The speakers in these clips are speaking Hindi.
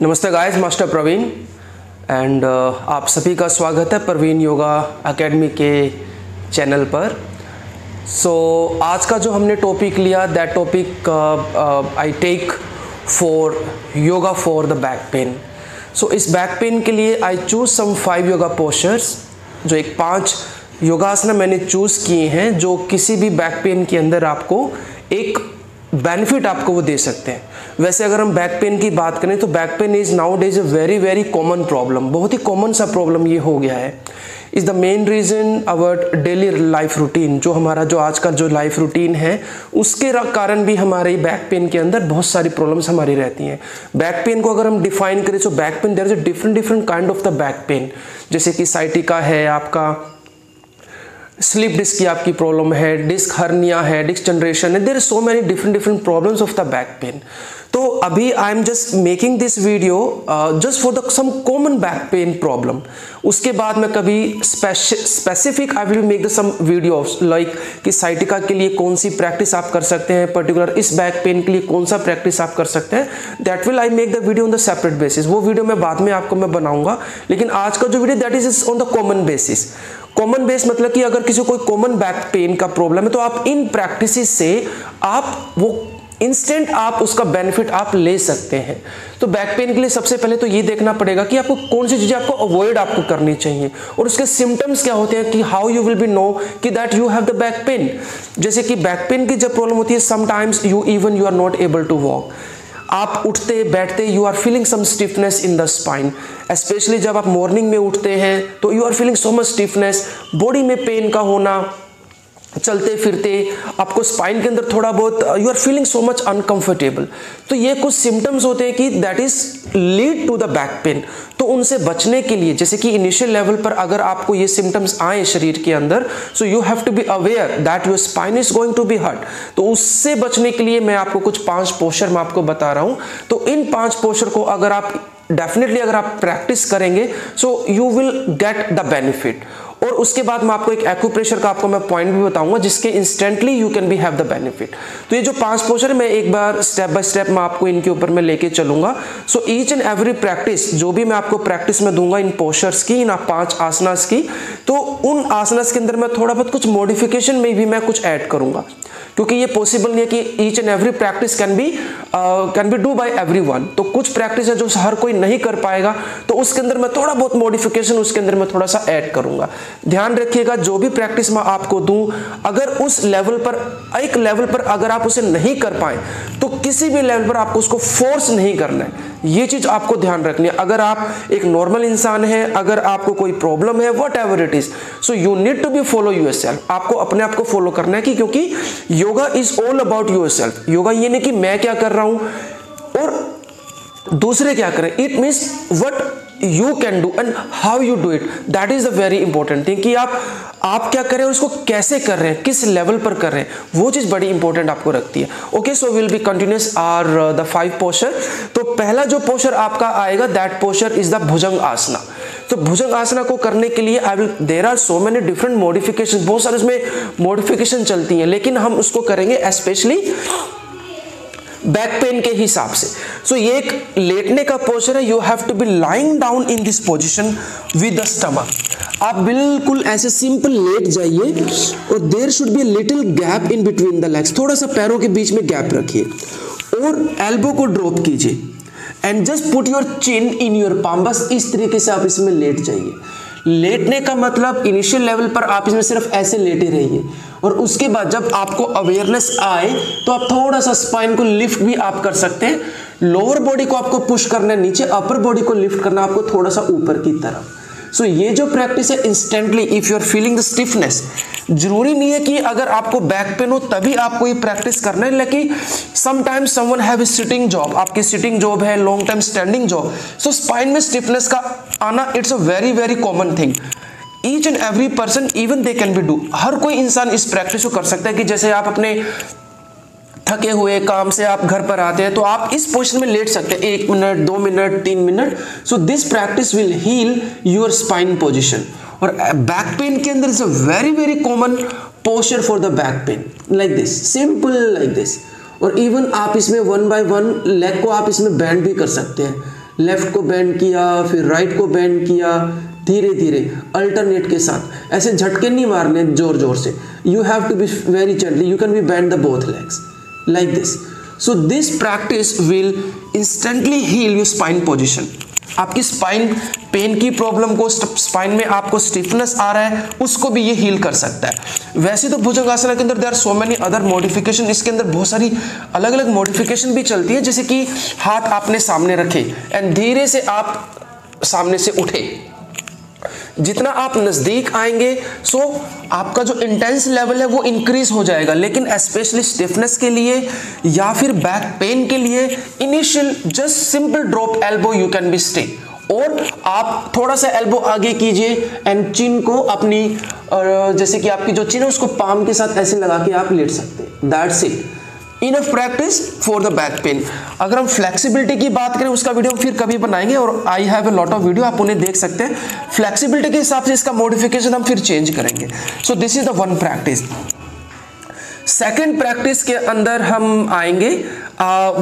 नमस्ते गाइस, मास्टर प्रवीण एंड आप सभी का स्वागत है प्रवीण योगा एकेडमी के चैनल पर। आज का जो हमने टॉपिक लिया, that topic I take for yoga for the back pain. इस बैक पेन के लिए I choose some 5 yoga postures, जो एक 5 योगासना मैंने चूज़ किए हैं जो किसी भी बैक पेन के अंदर आपको एक बेनिफिट आपको वो दे सकते हैं। वैसे अगर हम बैक पेन की बात करें तो back pain is nowadays a very very common problem, बहुत ही कॉमन सा प्रॉब्लम ये हो गया है। Is the main reason our daily life routine, जो हमारा जो आज का जो लाइफ रूटीन है उसके कारण भी हमारे बैक पेन के अंदर बहुत सारी प्रॉब्लम्स हमारी रहती हैं। बैक पेन को अगर हम डिफाइन करें तो back pain there is a different kind of the back pain, जैसे कि साइटिका है, आपका स्लिप डिस्क की आपकी प्रॉब्लम है, डिस्क हर्निया है, डिस्क जनरेशन है, there are so many different problems of the back pain. तो अभी I am just making this video just for the some common back pain problem. उसके बाद मैं कभी specific I will make the some videos like कि साइटिका के लिए कौन सी प्रैक्टिस आप कर सकते हैं, पर्टिकुलर इस बैक पेन के लिए कौन सा प्रैक्टिस आप कर सकते हैं, that will I make the video on the separate basis. वो वीडियो मैं बाद में आपको मैं बनाऊंगा, लेकिन आज का जो video that is on the common basis. Common base मतलब कि अगर किसी को कोई कॉमन बैक पेन का प्रॉब्लम है तो आप इन प्रैक्टिसेस से आप वो इंस्टेंट आप उसका बेनिफिट आप ले सकते हैं। तो बैक पेन के लिए सबसे पहले तो ये देखना पड़ेगा कि आपको कौन सी चीजें आपको अवॉइड आपको करनी चाहिए और उसके सिम्टम्स क्या होते हैं, कि how you will be know कि that you have the back pain. जैसे कि बैक पेन की जब प्रॉब्लम होती है, sometimes you are not able to walk. आप उठते बैठते you are feeling some stiffness in the spine, specially जब आप मॉर्निंग में उठते हैं तो you are feeling so much stiffness, body में पेन का होना, चलते फिरते आपको स्पाइन के अंदर थोड़ा बहुत you are feeling so much uncomfortable. तो ये कुछ सिम्टम्स होते हैं कि that is lead to the back pain. तो उनसे बचने के लिए, जैसे कि इनिशियल लेवल पर अगर आपको ये सिम्टम्स आए शरीर के अंदर, so you have to be aware that your spine is going to be hurt. तो उससे बचने के लिए मैं आपको कुछ 5 पोस्चर मैं आपको बता रहा हूं। तो इन 5 पोस्चर को अगर आप डेफिनेटली अगर आप प्रैक्टिस करेंगे so you will get the benefit. और उसके बाद मैं आपको एक एक्यूप्रेशर का आपको मैं पॉइंट भी बताऊंगा जिसके instantly you can B have the benefit. तो ये जो 5 पोस्चर मैं एक बार स्टेप बाय स्टेप मैं आपको इनके ऊपर मैं लेके चलूंगा। So each and every practice जो भी मैं आपको प्रैक्टिस में दूंगा इन पोस्चर्स की, इन 5 आसनास की, तो उन आसनास के अंदर मैं थोड़ा बहुत कुछ मॉडिफिकेशन में भी मैं कुछ ऐड करूंगा, क्योंकि ये पॉसिबल नहीं है कि each and every practice can be do by everyone. तो कुछ प्रैक्टिस है जो हर कोई नहीं कर पाएगा, तो उसके अंदर मैं थोड़ा बहुत मॉडिफिकेशन उसके अंदर मैं थोड़ा सा ऐड करूंगा। ध्यान रखिएगा, जो भी प्रैक्टिस मैं आपको दूं, अगर उस लेवल पर एक लेवल पर अगर आप उसे नहीं कर पाए तो किसी भी लेवल पर आपको उसको फोर्स नहीं करना है। ये चीज आपको ध्यान रखनी है। अगर आप एक नॉर्मल इंसान है, अगर आपको कोई प्रॉब्लम है, whatever it is, so you need to be follow yourself. आपको अपने आप को फॉलो करना है, क्योंकि yoga is all about yourself. Yoga ये नहीं कि मैं क्या कर रहा हूं और दूसरे क्या करें, it means what you can do and how you do it, that is the very important thing, कि आप क्या कर रहे हैं, उसको कैसे कर रहे हैं, किस लेवल पर कर रहे हैं, वो चीज बड़ी इंपॉर्टेंट आपको रखती है। Okay, so will be continuous are the 5 posture. तो पहला जो पोस्चर आपका आएगा, that posture is the bhujang asana. तो भुजंग आसना को करने के लिए there are so many different modification, बहुत सारे उसमें मॉडिफिकेशन चलती हैं, लेकिन हम उसको करेंगे स्पेशली बैक पेन के हिसाब से। सो ये एक लेटने का पोस्चर है। You have to be lying down in this position with the stomach. आप बिल्कुल ऐसे सिंपल लेट जाइए और there should be little gap in between the legs, थोड़ा सा पैरों के बीच में गैप रखिए और एल्बो को ड्रॉप कीजिए and just put your chin in your palm. बस इस तरीके से आप इसमें लेट जाइए। लेटने का मतलब इनिशियल लेवल पर आप इसमें सिर्फ ऐसे लेटे रहिए और उसके बाद जब आपको अवेयरनेस आए तो आप थोड़ा सा स्पाइन को लिफ्ट भी आप कर सकते हैं। लोअर बॉडी को आपको पुश करना है नीचे, अपर बॉडी को लिफ्ट करना आपको थोड़ा सा ऊपर की तरफ। सो ये जो प्रैक्टिस है, instantly if you are feeling the stiffness, जरूरी नहीं है कि अगर आपको बैक पेन हो तभी आपको ये प्रैक्टिस करना है, लेकिन sometimes someone have a sitting job, आपकी सिटिंग जॉब है, long time standing job, so spine में स्टिफनेस का आना it's a very very common thing. Each and every person even they can be do, हर कोई इंसान इस प्रैक्टिस को कर सकता है। कि जैसे आप अपने थके हुए काम से आप घर पर आते हैं तो आप इस पोजीशन में लेट सकते हैं 1 minute, 2 minute, 3 minute. So this practice will heal your spine position. और बैक पेन के अंदर is a very very common posture for the back pain, like this, simple like this. और इवन आप इसमें 1 by 1 लेग को आप इसमें बैंड भी कर सकते हैं, लेफ्ट को बेंड किया, फिर राइट को बेंड किया, धीरे धीरे अल्टरनेट के साथ। ऐसे झटके नहीं मारने जोर जोर से, you have to be very gently, you can be bend the both legs like this. So this practice will instantly heal your spine position. आपकी स्पाइन पेन की प्रॉब्लम को, स्पाइन में आपको स्टिफनेस आ रहा है, उसको भी ये हील कर सकता है। वैसे तो भुजंगासना के अंदर there are so many other modification, इसके अंदर बहुत सारी अलग अलग मॉडिफिकेशन भी चलती है, जैसे कि हाथ आपने सामने रखे एंड धीरे से आप सामने से उठे। जितना आप नजदीक आएंगे सो आपका जो इंटेंस लेवल है वो इंक्रीज हो जाएगा। लेकिन स्पेशली स्टिफनेस के लिए या फिर बैक पेन के लिए initial just simple drop elbow you can be stay, और आप थोड़ा सा एल्बो आगे कीजिए एंड चिन को अपनी, जैसे कि आपकी जो चिन है उसको पाम के साथ ऐसे लगा के आप लेट सकते हैं। That's it, enough practice for the back pen. अगर हम फ्लेक्सिबिलिटी की बात करें उसका वीडियो फिर कभी बनाएंगे, और I have a lot of video, आप उन्हें देख सकते हैं। फ्लेक्सिबिलिटी के हिसाब से इसका मॉडिफिकेशन हम फिर चेंज करेंगे। So this is the one practice. Second practice के अंदर हम आएंगे,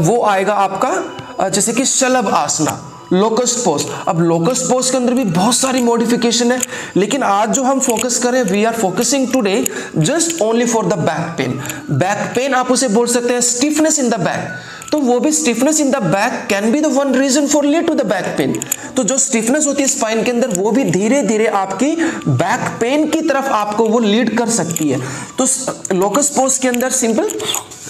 वो आएगा आपका जैसे कि शलभ आसना, लोकस्ट पोज। अब लोकस्ट पोज के अंदर भी बहुत सारी मॉडिफिकेशन है, लेकिन आज जो हम फोकस करें, we are focusing today just only for the back pain. Back pain आप उसे बोल सकते हैं स्टिफनेस इन द बैक, तो वो भी stiffness in the back can be the one reason for lead to the back pain. तो जो स्टिफनेस होती है स्पाइन के अंदर, वो भी धीरे धीरे आपकी बैक पेन की तरफ आपको वो लीड कर सकती है। तो लोकस पोज के अंदर सिंपल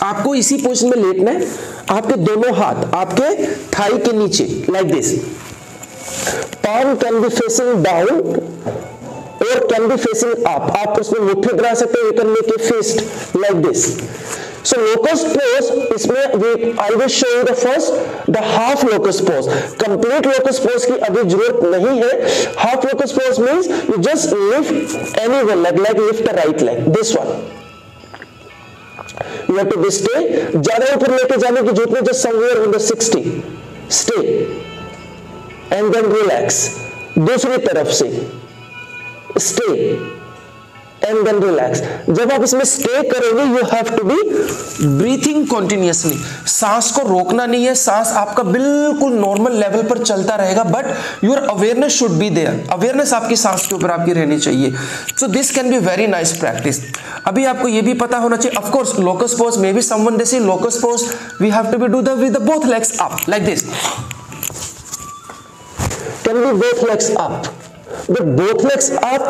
आपको इसी पोजीशन में लेटना है, आपके दोनों हाथ आपके थाई के नीचे like this, palm can be facing down और कैन बी फेसिंग अप। आप उसमें मुट्ठी गिरा सकते हैं, you can make a fist like this. So locust pose, इसमें we always show you the first the half locust pose. Complete locust pose की अभी जरूरत नहीं है। Half locust pose means you just lift any one leg, like lift the right leg, this one. You have to be stay. ज़्यादा ऊपर लेके जाने की जरूरत नहीं, just somewhere in the 60. Stay and then relax. दूसरी तरफ से stay and then relax. जब आप इसमें स्टे करोगे, you have to be breathing continuously. सांस को रोकना नहीं है, सांस आपका बिल्कुल नॉर्मल लेवल पर चलता रहेगा, but your awareness should be there. Awareness आपकी सांस के ऊपर आपकी रहनी चाहिए। So this can be very nice practice. अभी आपको ये भी पता होना चाहिए, of course locust pose may be someone they say locust pose we have to be do the with the both legs up like this, can be both legs up, but both legs up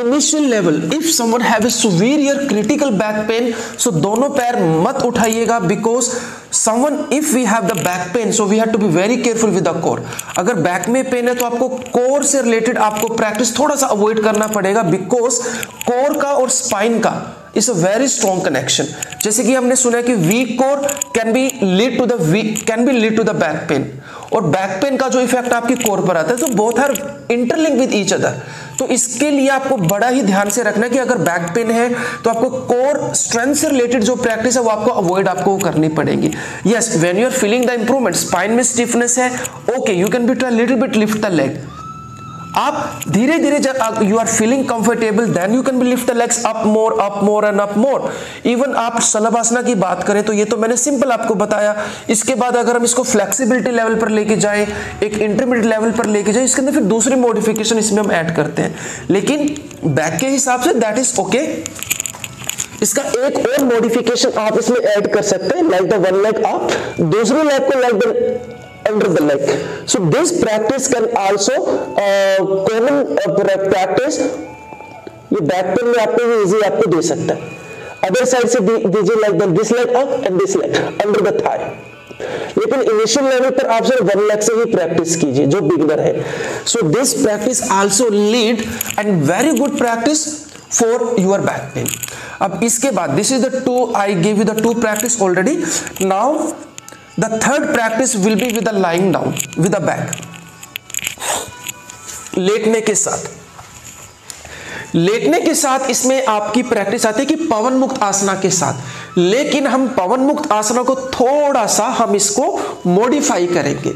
initial level. If someone have a severe critical back pain, so दोनों पैर मत उठाइएगा, because someone if we have the back pain, so we have to be very careful with the core. अगर बैक में पेन है तो आपको कोर से रिलेटेड आपको प्रैक्टिस थोड़ा सा अवॉइड करना पड़ेगा, बिकॉज कोर का और स्पाइन का is a very strong connection. जैसे कि हमने सुना है कि weak core can be lead to the back pain, और बैक पेन का जो इफेक्ट आपकी कोर पर आता है, तो both are interlink with each other. तो इसके लिए आपको बड़ा ही ध्यान से रखना है कि अगर बैक पेन है तो आपको कोर स्ट्रेंथ से रिलेटेड जो प्रैक्टिस है वो आपको अवॉइड आपको करनी पड़ेगी। Yes, when you are feeling the improvement, spine में स्टिफनेस है, okay you can be try little bit lift the leg. आप धीरे धीरे जब you are feeling comfortable, then you can be lift the legs up more and up more. Even आप शलभासना की बात करें तो ये तो मैंने सिंपल आपको बताया। इसके बाद अगर हम इसको फ्लेक्सिबिलिटी लेवल पर लेके जाएं, एक इंटरमीडिएट लेवल पर लेके जाएं, इसके अंदर फिर दूसरी मॉडिफिकेशन इसमें हम ऐड करते हैं, लेकिन बैक के हिसाब से दैट इज ओके। इसका एक और मॉडिफिकेशन आप इसमें ऐड कर सकते हैं, like the one leg up, दूसरी लेग को like the under the leg. So this practice can also common practice ये बैक पेन में आपको ये इजी आपको दे सकता है। अदर साइड से दीजिए like this leg up and this leg under the thigh. लेकिन इनिशियल लेवल पर आप सिर्फ वन लेग से ही प्रैक्टिस कीजिए जो बिगिनर है। सो this practice also lead and very good practice for your back pen. अब इसके बाद this is the two, I give you the two practice already. Now the third practice will be with the lying down with the back, लेटने के साथ। लेटने के साथ इसमें आपकी प्रैक्टिस आती है कि पवन मुक्त आसना के साथ, लेकिन हम पवन मुक्त आसना को थोड़ा सा हम इसको मॉडिफाई करेंगे।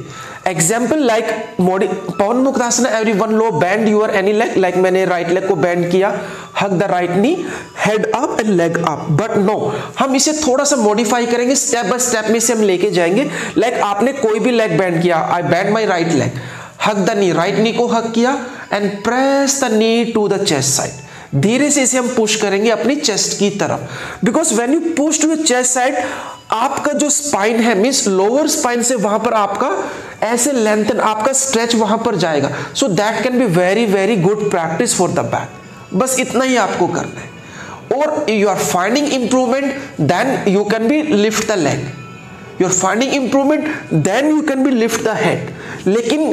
Example like Pawan Muktasana, everyone लो bend your any leg, like मैंने राइट लेग को बेंड किया, hug the right knee, head up and leg up. But no, हम इसे थोड़ा सा मॉडिफाई करेंगे, स्टेप बाय स्टेप में से हम लेके जाएंगे। लाइक आपने कोई भी लेग बेंड किया, I bend my right leg, hug the knee, right knee को हग किया and press the knee to the chest side. धीरे से इसे हम पुश करेंगे अपनी चेस्ट की तरफ, because when you push to your chest side, आपका जो स्पाइन है मींस लोअर स्पाइन से वहां पर आपका ऐसे लेंथन, आपका स्ट्रेच वहां पर जाएगा। So that can be very very good practice for the back. बस इतना ही आपको करना है। और you are finding improvement, then you can be lift the leg, you are finding improvement, then you can be lift the head. लेकिन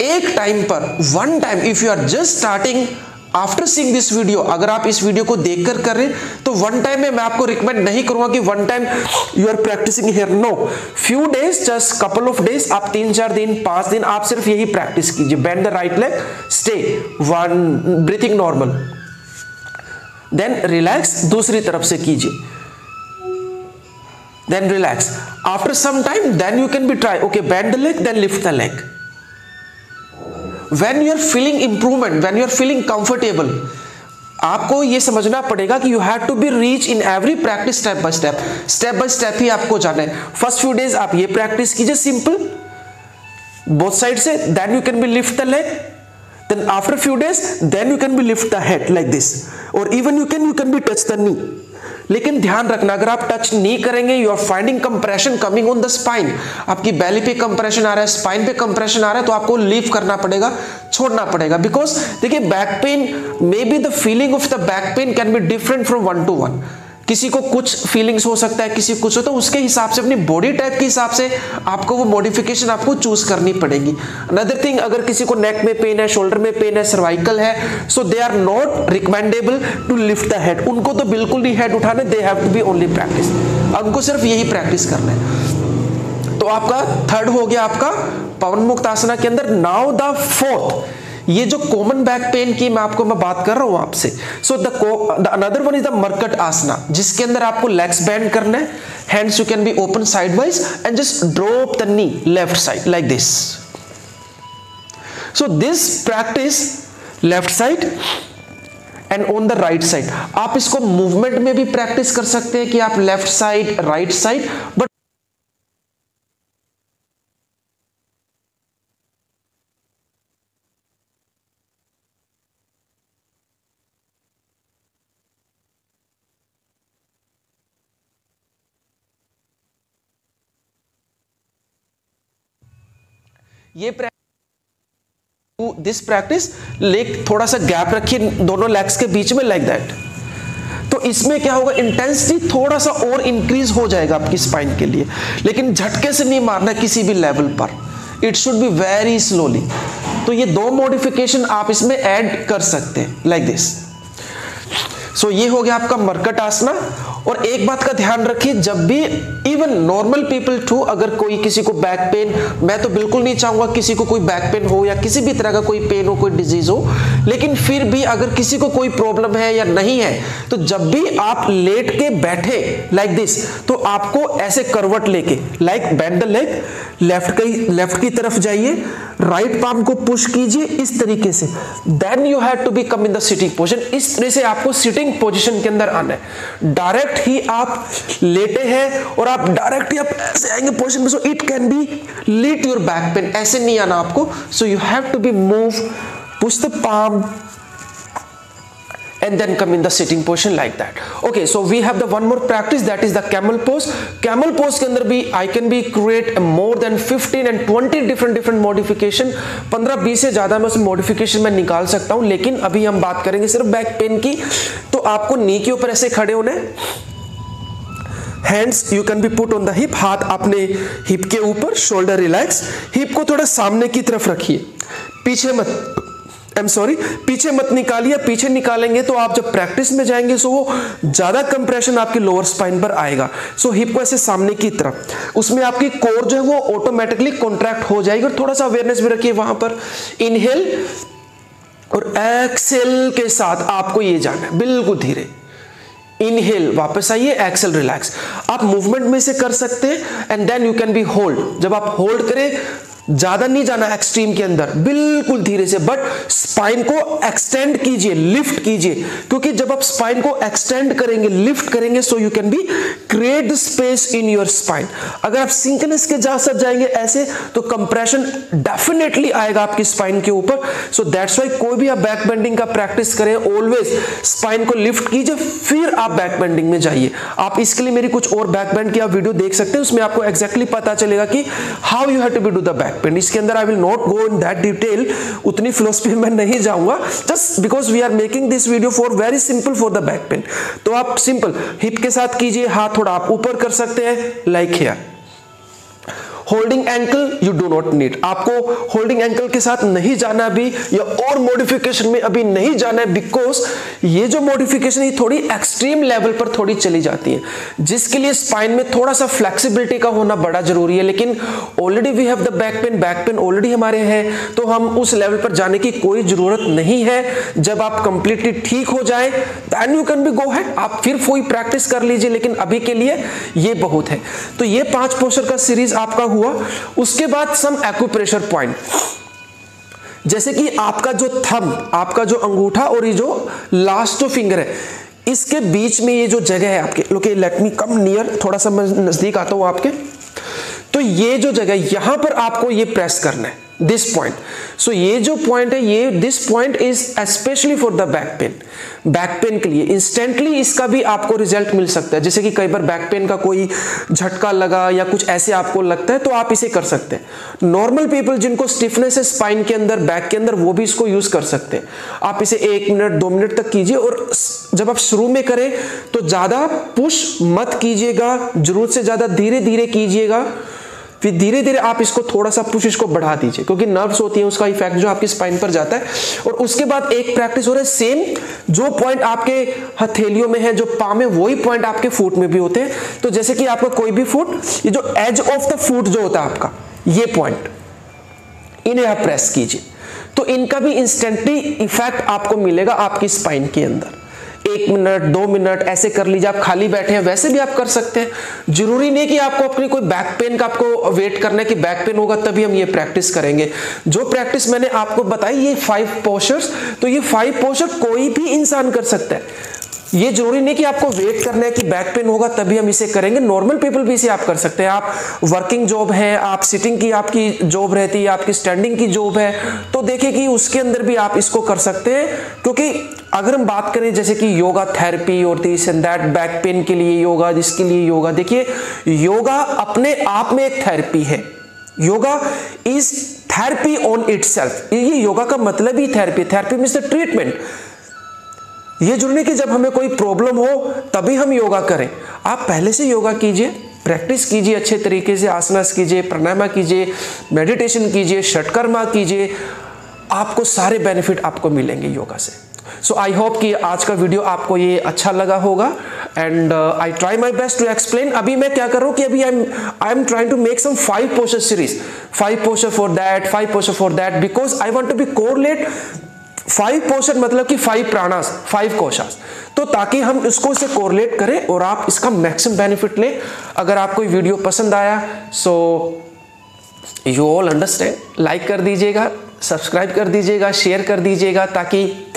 एक टाइम पर, one time, if you are just starting after seeing this video, अगर आप इस वीडियो को देखकर कर रहे हैं तो वन टाइम में मैं आपको रिकमेंड नहीं करूंगा कि one time you are practicing here. No, few days, just couple of days, आप 3-4 दिन 5 दिन आप सिर्फ यही प्रैक्टिस कीजिए। Bend the right leg, stay one, breathing normal, then relax, दूसरी तरफ से कीजिए, then relax. After some time then you can be try, okay bend the leg, then lift the leg. When you are feeling improvement, when you are feeling comfortable, आपको ये समझना पड़ेगा कि you have to be reach in every practice step by step ही आपको जाना है। फर्स्ट फ्यू डेज आप ये प्रैक्टिस कीजिए सिंपल बोथ साइड से, then you can be lift the leg, then after few days then you can be lift the head like this, or even you can be touch the knee। लेकिन ध्यान रखना, अगर आप टच नहीं करेंगे, you are finding compression coming on the spine, आपकी बेली पे कंप्रेशन आ रहा है, स्पाइन पे कंप्रेशन आ रहा है, तो आपको लीव करना पड़ेगा, छोड़ना पड़ेगा। बिकॉज देखिए back pain, may be the feeling of the back pen can be different from 1 to 1। किसी को कुछ फीलिंग्स हो सकता है, किसी को कुछ होता है, उसके हिसाब से, अपनी बॉडी टाइप के हिसाब से आपको वो मॉडिफिकेशन आपको चूज करनी पड़ेगी। अनदर थिंग, अगर किसी को नेक में पेन है, शोल्डर में पेन है, सर्वाइकल है, so they are not recommendable to lift the head. उनको तो बिल्कुल नहीं हेड उठाने, they have to be only practice, उनको सिर्फ यही प्रैक्टिस करना है। तो आपका थर्ड हो गया आपका पवन मुक्तासना के अंदर। नाउ द फोर्थ, ये जो कॉमन बैक पेन की मैं बात कर रहा हूं आपसे, so the another one is the Markat asana, जिसके अंदर आपको लेग्स बेंड करना है, hands you can be open sidewise and just drop the knee left side like this. So this practice left side and on the right side, आप इसको मूवमेंट में भी प्रैक्टिस कर सकते हैं कि आप left side, right side, but ये दिस प्रैक्टिस लेग थोड़ा सा गैप रखिए दोनों लेग्स के बीच में लाइक दैट। तो इसमें क्या होगा, इंटेंसिटी थोड़ा सा और इंक्रीज हो जाएगा आपकी स्पाइन के लिए, लेकिन झटके से नहीं मारना किसी भी लेवल पर, it should be very slowly. तो ये दो मॉडिफिकेशन आप इसमें ऐड कर सकते हैं लाइक दिस। सो ये हो गया आपका मरकट आसना। और एक बात का ध्यान रखिए, जब भी इवन नॉर्मल पीपल टू, अगर कोई किसी को बैक पेन, मैं तो बिल्कुल नहीं चाहूंगा किसी को कोई बैक पेन हो या किसी भी तरह का कोई पेन हो, कोई डिजीज हो, लेकिन फिर भी अगर किसी को कोई प्रॉब्लम है या नहीं है, तो जब भी आप लेट के बैठे लाइक दिस, तो आपको ऐसे करवट लेके like bend the leg, left की तरफ जाइए, राइट पाम को पुश कीजिए इस तरीके से, then you have to be come in the sitting position. इस तरह से आपको सिटिंग पोजीशन के अंदर आना है। डायरेक्ट ही आप लेटे हैं और आप डायरेक्ट ही आप ऐसे आएंगे पोजीशन में, so it can be lead your back pain, ऐसे नहीं आना आपको। So you have to be move, push the palm and then come in the sitting position like that. Okay, so we have the one more practice, that is the camel pose. Camel pose के अंदर भी I can be create more than 15 and 20 different modification, 15-20 से ज्यादा मैं उस modification में निकाल सकता हूं, लेकिन अभी हम बात करेंगे सिर्फ बैक पेन की। तो आपको नी के ऊपर ऐसे खड़े होने, hands you can B put on the hip, हाथ अपने हिप के ऊपर, शोल्डर रिलैक्स, हिप को थोड़ा सामने की तरफ रखिए, पीछे मत निकालिए। पीछे निकालेंगे तो आप जब प्रैक्टिस में जाएंगे सो वो ज्यादा कंप्रेशन आपकी लोअर स्पाइन पर आएगा। सो हिप को ऐसे सामने की तरफ, उसमें आपकी कोर जो है वो ऑटोमेटिकली कॉन्ट्रैक्ट हो जाएगी। और थोड़ा सा अवेयरनेस भी रखिए वहां पर। इनहेल और एक्सेल के साथ आपको ये जाना है बिल्कुल धीरे। इनहेल, वापस आइए, एक्सेल, रिलैक्स। आप मूवमेंट में से कर सकते हैं and then you can be hold. जब आप होल्ड करें ज्यादा नहीं जाना एक्सट्रीम के अंदर, बिल्कुल धीरे से, बट स्पाइन को एक्सटेंड कीजिए, लिफ्ट कीजिए, क्योंकि जब आप स्पाइन को एक्सटेंड करेंगे, लिफ्ट करेंगे, so you can be create the space in your spine. अगर आप सिंकनेस के साथ जाएंगे ऐसे तो कंप्रेशन डेफिनेटली आएगा आपकी स्पाइन के ऊपर। सो दैट्स व्हाई कोई भी आप बैक बेंडिंग का प्रैक्टिस करें, ऑलवेज स्पाइन को लिफ्ट कीजिए, फिर आप बैक बेंडिंग में जाइए। आप इसके लिए मेरी कुछ और बैक बेंड की आप वीडियो देख सकते हैं, उसमें आपको एग्जैक्टली पता चलेगा कि how you have to do the back bend. इसके अंदर I will not go in that detail, उतनी फिलोसफी में नहीं जाऊंगा, just because we are making this video for very simple for the back bend. तो आप सिंपल हिप के साथ कीजिए, हाथ थोड़ा आप ऊपर कर सकते हैं, like here. Holding ankle you do not need, आपको होल्डिंग एंकल के साथ नहीं जाना अभी, या और मॉडिफिकेशन में अभी नहीं जाना है, बिकॉज ये जो मॉडिफिकेशन है थोड़ी एक्सट्रीम लेवल पर थोड़ी चली जाती है, जिसके लिए स्पाइन में थोड़ा सा फ्लेक्सिबिलिटी का होना बड़ा जरूरी है। लेकिन already we have the back pain already हमारे हैं, तो हम उस लेवल पर जाने की कोई जरूरत नहीं है। जब आप कंप्लीटली ठीक हो जाए then you can be go ahead, आप फिर कोई प्रैक्टिस कर लीजिए, लेकिन अभी के लिए ये बहुत है। तो ये 5 पोस्चर का सीरीज आपका हुआ। उसके बाद सम एक्यूप्रेशर पॉइंट, जैसे कि आपका जो थंब, आपका जो अंगूठा और ये जो लास्ट जो फिंगर है, इसके बीच में ये जो जगह है आपके, okay let me come near, थोड़ा सा मैं नजदीक आता हूं आपके। तो ये जो जगह, यहां पर आपको ये प्रेस करना है, दिस पॉइंट। सो ये जो पॉइंट है, ये this point is specially for the back pain. Back pain के लिए इंस्टेंटली इसका भी आपको रिजल्ट मिल सकता है। जैसे कि कई बार बैक पेन का कोई झटका लगा या कुछ ऐसे आपको लगता है, तो आप इसे कर सकते हैं। नॉर्मल पीपल जिनको स्टिफनेस है स्पाइन के अंदर, बैक के अंदर, वो भी इसको यूज कर सकते हैं। आप इसे 1 मिनट 2 मिनट तक कीजिए, और जब आप शुरू में करें तो ज्यादा पुश मत कीजिएगा, जरूरत से ज्यादा धीरे धीरे कीजिएगा, फिर धीरे धीरे आप इसको थोड़ा सा पुश इसको बढ़ा दीजिए, क्योंकि नर्व्स होती है, उसका इफेक्ट जो आपकी स्पाइन पर जाता है। और उसके बाद एक प्रैक्टिस हो रहा है, सेम जो पॉइंट आपके हथेलियों में है, जो पाम में, वही पॉइंट आपके फुट में भी होते हैं। तो जैसे कि आपका कोई भी फुट, ये जो एज ऑफ द फुट जो होता है आपका, ये पॉइंट, इन्हें आप प्रेस कीजिए, तो इनका भी इंस्टेंटली इफेक्ट आपको मिलेगा आपकी स्पाइन के अंदर। 1 मिनट 2 मिनट ऐसे कर लीजिए। आप खाली बैठे हैं वैसे भी आप कर सकते हैं, जरूरी नहीं कि आपको अपनी कोई बैक पेन का आपको वेट करना है कि बैक पेन होगा तभी हम ये प्रैक्टिस करेंगे। जो प्रैक्टिस मैंने आपको बताई, ये 5 पोस्चर्स, तो ये 5 पोस्चर कोई भी इंसान कर सकता है। ये जरूरी नहीं कि आपको वेट करना है कि बैक पेन होगा तभी हम इसे करेंगे, नॉर्मल पीपल भी इसे आप कर सकते हैं। आप वर्किंग जॉब है, आप सिटिंग की आपकी जॉब रहती है, आपकी स्टैंडिंग की जॉब है, तो देखिए कि उसके अंदर भी आप इसको कर सकते हैं। क्योंकि अगर हम बात करें जैसे कि योगा थेरेपी और this and that, back pain के लिए योगा, इसके लिए योगा, देखिए योगा अपने आप में एक थेरेपी है। Yoga is therapy on itself. ये योगा का मतलब ही therapy, therapy means the treatment. ये जरूरी नहीं कि जब हमें कोई प्रॉब्लम हो तभी हम योगा करें, आप पहले से योगा कीजिए, प्रैक्टिस कीजिए अच्छे तरीके से, आसनास कीजिए, प्राणायाम कीजिए, मेडिटेशन कीजिए, षटकर्मा कीजिए, आपको सारे बेनिफिट आपको मिलेंगे योगा से। सो आई होप कि आज का वीडियो आपको ये अच्छा लगा होगा, and I try my best to explain. अभी मैं क्या कर रहा हूँ कि अभी I am trying to make some 5 posture series, 5 posture for that, 5 posture for that, because I want to be correlate 5 posture मतलब कि 5 प्राणास, 5 कोशास, तो ताकि हम इसको से कोरिलेट करें और आप इसका मैक्सिमम बेनिफिट लें। अगर आपको ये वीडियो पसंद आया, so you all understand, like कर दीजिएगा, सब्सक्राइब कर दीजिएगा, शेयर कर दीजिएगा, ताकि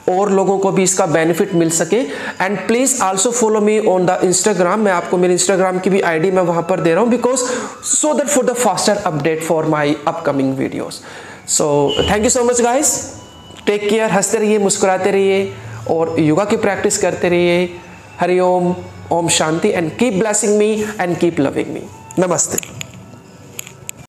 और लोगों को भी इसका बेनिफिट मिल सके। And please also follow me on the Instagram, मैं आपको मेरे इंस्टाग्राम की भी आईडी मैं वहां पर दे रहा हूं, because so that for the faster update for my upcoming videos. So thank you so much guys, take care, हंसते रहिए, मुस्कुराते रहिए और योगा की प्रैक्टिस करते रहिए। हरि ओम, ओम शांति, and keep blessing me and keep loving me. नमस्ते।